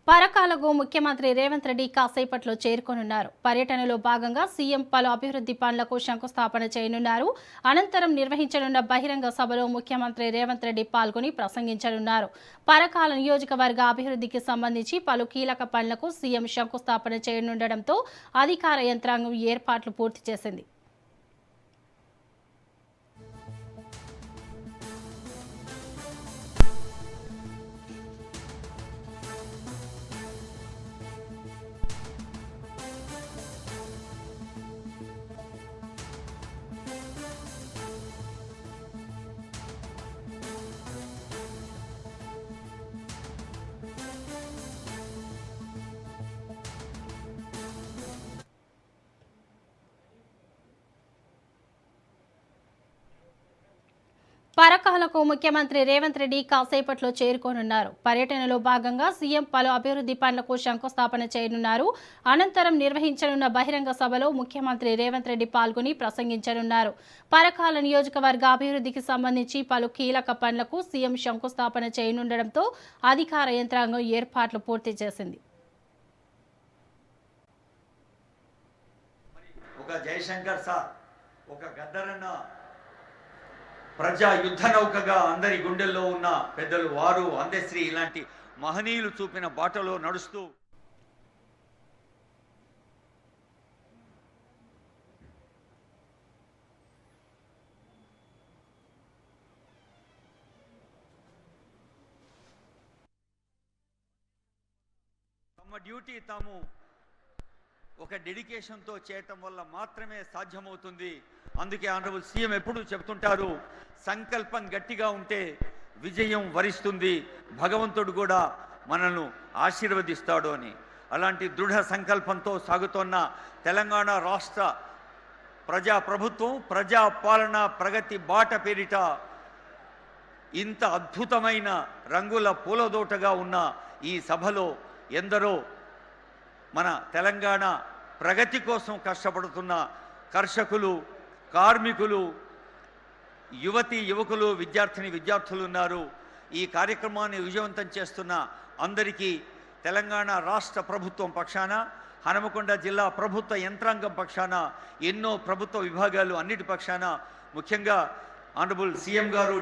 పరకాలకు ముఖ్యమంత్రి రేవంత్ రెడ్డి కాసేపట్లో చేరుకోనున్నారు. పర్యటనలో భాగంగా సీఎం పలు అభివృద్ధి పనులకు శంకుస్థాపన చేయనున్నారు. అనంతరం నిర్వహించనున్న బహిరంగ సభలో ముఖ్యమంత్రి రేవంత్ రెడ్డి పాల్గొని ప్రసంగించనున్నారు. పరకాల నియోజకవర్గ అభివృద్ధికి సంబంధించి పలు కీలక పనులకు సీఎం శంకుస్థాపన చేయనుండటంతో అధికార యంత్రాంగం ఏర్పాట్లు పూర్తి చేసింది. పరకాలకు ముఖ్యమంత్రి రేవంత్ రెడ్డి కాసేపట్లో చేరుకోనున్నారు. పర్యటనలో భాగంగా సీఎం పలు అభివృద్ధి పనులకు శంకుస్థాపన చేయనున్నారు. అనంతరం నిర్వహించనున్న బహిరంగ సభలో ముఖ్యమంత్రి రేవంత్ రెడ్డి పాల్గొని ప్రసంగించనున్నారు. పరకాల నియోజకవర్గ అభివృద్ధికి సంబంధించి పలు కీలక పనులకు సీఎం శంకుస్థాపన చేయనుండటంతో అధికార యంత్రాంగం ఏర్పాట్లు పూర్తి చేసింది. ప్రజా యుద్ధ నౌకగా అందరి గుండెల్లో ఉన్న పెద్దలు వారు అందశ్రీ ఇలాంటి మహనీయులు చూపిన బాటలో నడుస్తూ తమ డ్యూటీ తాము ఒక డెడికేషన్తో చేయటం వల్ల మాత్రమే సాధ్యమవుతుంది. అందుకే ఆనరబుల్ సీఎం ఎప్పుడూ చెప్తుంటారు, సంకల్పం గట్టిగా ఉంటే విజయం వరిస్తుంది, భగవంతుడు కూడా మనల్ని ఆశీర్వదిస్తాడు అని. అలాంటి దృఢ సంకల్పంతో సాగుతున్న తెలంగాణ రాష్ట్ర ప్రజాప్రభుత్వం ప్రజా పాలన ప్రగతి బాట పేరిట ఇంత అద్భుతమైన రంగుల పూలదోటగా ఉన్న ఈ సభలో ఎందరో మన తెలంగాణ ప్రగతి కోసం కష్టపడుతున్న కర్షకులు, కార్మికులు, యువతి యువకులు, విద్యార్థులు ఉన్నారు. ఈ కార్యక్రమాన్ని విజయవంతం చేస్తున్న అందరికీ తెలంగాణ రాష్ట్ర ప్రభుత్వం పక్షాన, హనుమకొండ జిల్లా ప్రభుత్వ యంత్రాంగం పక్షాన, ఎన్నో ప్రభుత్వ విభాగాలు అన్నిటి పక్షాన, ముఖ్యంగా ఆనరబుల్ సీఎం గారు